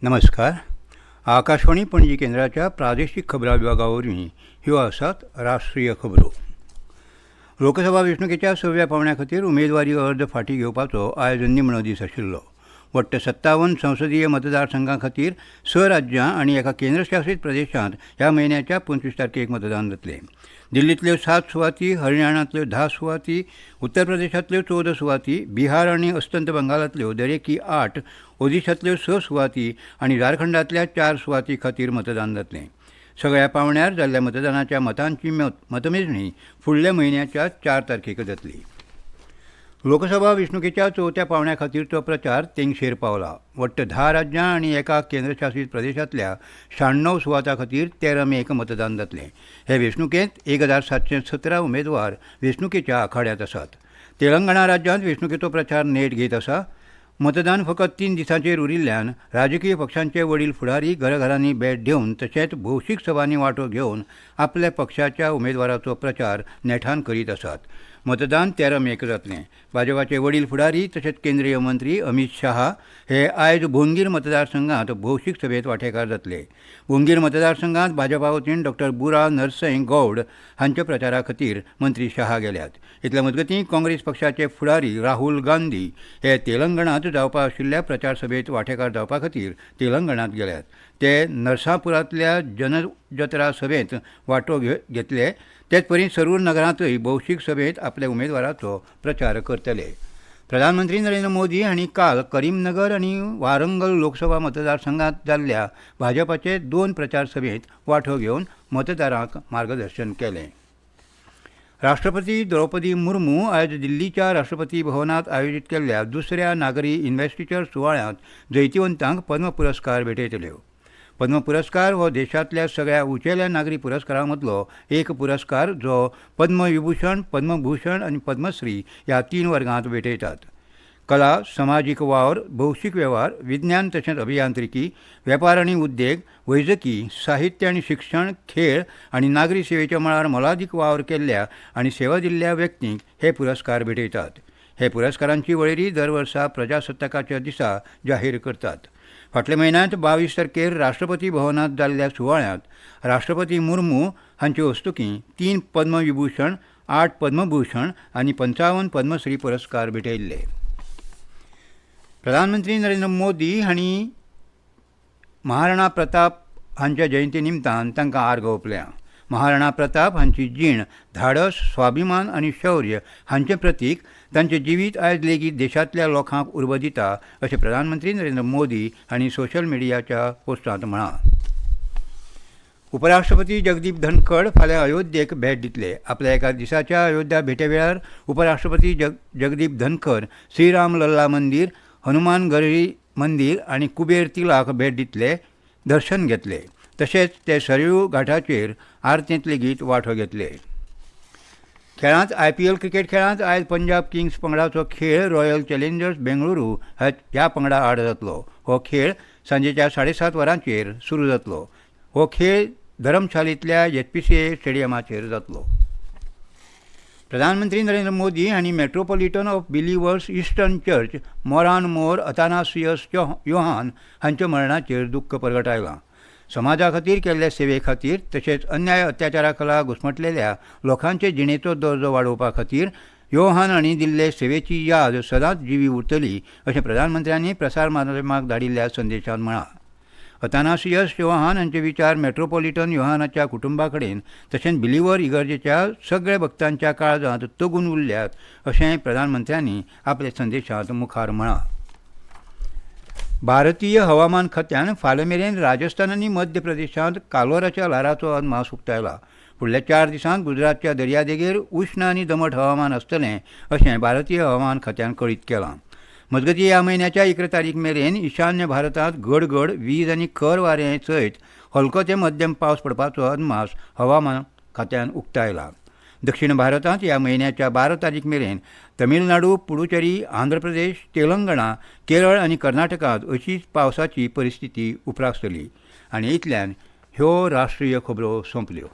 नमस्कार. आकाशवाणी पणजी केंद्राच्या प्रादेशीक खबरां विभागावरवीं ह्यो आसात राष्ट्रीय खबरो. लोकसभा वेंचणुकेच्या 6व्या पांवड्या खातीर उमेदवारी अर्ज फाटीं घेवपाचो आयज निमणो दीस आशिल्लो. वट्ट 57 संसदीय मतदारसंघां खातीर 6 राज्यां आनी एका केंद्रशासीत प्रदेशांत ह्या म्हयन्याच्या 25 तारखेक मतदान जातलें. दिल्लींतल्यो 7 सुवाती, हरियाणांतल्यो 10 सुवाती, उत्तर प्रदेशांतल्यो 14 सुवाती, बिहार आनी अस्तंत बंगालांतल्यो दरेकी 8, ओदिशांतल्यो 6 सुवाती आनी झारखंडांतल्या 4 सुवाती खातीर मतदान जातलें. सगळ्या पांवड्यार जाल्ल्या मतदानाच्या मतांची मतमेजणी फुडल्या म्हयन्याच्या 4 तारखेक जातली. लोकसभा वेंचणुकेच्या 4थ्या पांवड्या खातीरचो प्रचार तेंगशेर पावला. वट्ट 10 राज्यां आनी एका केंद्रशासीत प्रदेशांतल्या 96 सुवातां खातीर 13 मेक मतदान जातलें. हे वेंचणुकेंत 1717 उमेदवार वेंचणुकेच्या आखाड्यांत आसात. तेलंगणा राज्यांत वेंचणुकेचो प्रचार नेट घेत आसा. मतदान फकत 3 दिसांचेर उरिल्ल्यान राजकीय पक्षांचे वडील फुडारी घराघरांनी भेट दिवन तशेंच भौशीक सभांनी वांटो घेवन आपल्या पक्षाच्या उमेदवाराचो प्रचार नेटान करीत आसात. मतदान 13 मेक जातलें. भाजपाचे वडील फुडारी तशेंच केंद्रीय मंत्री अमित शाह हे आयज भोंगीर मतदारसंघांत भौशीक सभेत वांटेकार जातले. भोंगीर मतदारसंघांत भाजपा वतीन डॉ. बुरा नरसय गौड हांच्या प्रचारा खातीर मंत्री शाह गेल्यात. इतले मजगतीं काँग्रेस पक्षाचे फुडारी राहुल गांधी हे तेलंगणांत जावपा आशिल्ल्या प्रचार सभेत वांटेकार जावपा खातीर तेलंगणांत गेल्यात. ते नरसापुरांतल्या जनजत्रा सभेत वांटो घेतले. तेच परी सरूर नगरांतय भौशीक सभेत आपल्या उमेदवाराचो प्रचार करतले. प्रधानमंत्री नरेंद्र मोदी हांणी काल करीमनगर आनी वारंगल लोकसभा मतदारसंघांत जाल्ल्या भाजपाचे 2 प्रचार सभेत वांटो घेवन मतदारांक मार्गदर्शन केलें. राष्ट्रपती द्रौपदी मुर्मू आयज दिल्लीच्या राष्ट्रपती भवनांत आयोजीत केल्ल्या दुसऱ्या नागरी इन्व्हेस्टिचर सुवाळ्यांत जैतिवंतांक पद्म पुरस्कार भेटयतल्यो. पद्म पुरस्कार हो देशांतल्या सगळ्या उंचेल्या नागरी पुरस्कारां मदलो एक पुरस्कार जो पद्मविभूषण, पद्मभूषण आनी पद्मश्री ह्या 3 वर्गांत भेटयतात. कला, समाजीक वावर, भौशीक वेव्हार, विज्ञान तशेंच अभियांत्रिकी, वेपार आनी उद्देग, वैजकी, साहित्य आनी शिक्षण, खेळ आनी नागरी सेवेच्या मळार मोलादीक वावर केल्ल्या आनी सेवा दिल्ल्या व्यक्तींक हे पुरस्कार भेटयतात. हे पुरस्कारांची वळेरी दर वर्सा प्रजासत्ताकाच्या दिसा जाहीर करतात. फाटल्या म्हयन्यांत 22 तारखेर राष्ट्रपती भवनांत जाल्ल्या सुवाळ्यांत राष्ट्रपती मुर्मू हांचे हस्तुकीं 3 पद्मविभूषण, 8 पद्मभूषण आनी 55 पद्मश्री पुरस्कार भेटयल्ले. प्रधानमंत्री नरेंद्र मोदी हांणी महाराणा प्रताप हांच्या जयंती निमतान तांकां आर्गां ओंपल्या. महाराणा प्रताप हांची जीण धाडस, स्वाभिमान आनी शौर्य हांचें प्रतीक तांचें जिवीत आयज लेगीत देशांतल्या लोकांक उर्बा दिता अशें प्रधानमंत्री नरेंद्र मोदी हांणी सोशल मिडियाच्या पोस्टांत म्हळां. उपराष्ट्रपती जगदीप धनखड फाल्यां अयोध्येक भेट दितले. आपल्या एका दिसाच्या अयोध्या भेटे वेळार उपराष्ट्रपती जगदीप धनखड श्रीराम लल्ला मंदीर, हनुमान गढी मंदीर आनी कुबेर तिलाक भेट दितले, दर्शन घेतले. तशेंच ते सरयू घाटाचेर आरतेंत लेगीत वांटो घेतले. खेळांत IPL क्रिकेट खेळांत आयज पंजाब किंग्स पंगडाचो खेळ रॉयल चॅलेंजर्स बेंगळुरू ह्या पंगडा आड जातलो. हो खेळ सांजेच्या 7:30 वरांचेर सुरू जातलो. हो खेळ धरमशालींतल्या HPCA स्टेडियमाचेर जातलो. प्रधानमंत्री नरेंद्र मोदी हांणी metropolitan of believers eastern church Moran Mor Athanasius Yohan हांच्या मरणाचेर दुख्ख परगटायलां. समाजा खातीर केल्ल्या सेवे खातीर तशेंच अन्याय अत्याचारा खाला घुस्मटलेल्या लोकांचे जिणेचो दर्जो वाडोवपा खातीर योहान हांणी दिल्ले सेवेची याद सदांच जिवी उरतली अशें प्रधानमंत्र्यांनी प्रसार माध्यमांक धाडिल्ल्या संदेशांत म्हळां. अतानासियस योहान हांचे विचार मेट्रोपॉलिटन योहानाच्या कुटुंबा कडेन तशेंच बिलिव्हर इगर्जेच्या सगळ्या भक्तांच्या काळजांत तगून उरल्यात अशेंय प्रधानमंत्र्यांनी आपल्या संदेशांत मुखार म्हळां. भारतीय हवामान खात्यान फाल्यां मेरेन राजस्थान आनी मध्य प्रदेशांत कालवाराच्या ल्हाराचो अदमास उक्तायला. फुडल्या 4 दिसांत गुजरातच्या दर्यादेगेर उश्ण आनी दमट हवामान आसतलें अशें भारतीय हवामान खात्यान कळीत केलां. मजगतीं ह्या म्हयन्याच्या 11 तारीख मेरेन ईशान्य भारतांत गडगड, वीज आनी खर वारें सयत हलको ते मध्यम पावस पडपाचो अदमास हवामान खात्यान उक्तायला. दक्षिण भारतांत ह्या म्हयन्याच्या 12 तारीख मेरेन तमिळनाडू, पुडुचेरी, आंध्र प्रदेश, तेलंगणा, केरळ आनी कर्नाटकांत अशीच पावसाची परिस्थिती उप्रासतली. आनी इतल्यान ह्यो राष्ट्रीय खबरो सोंपल्यो.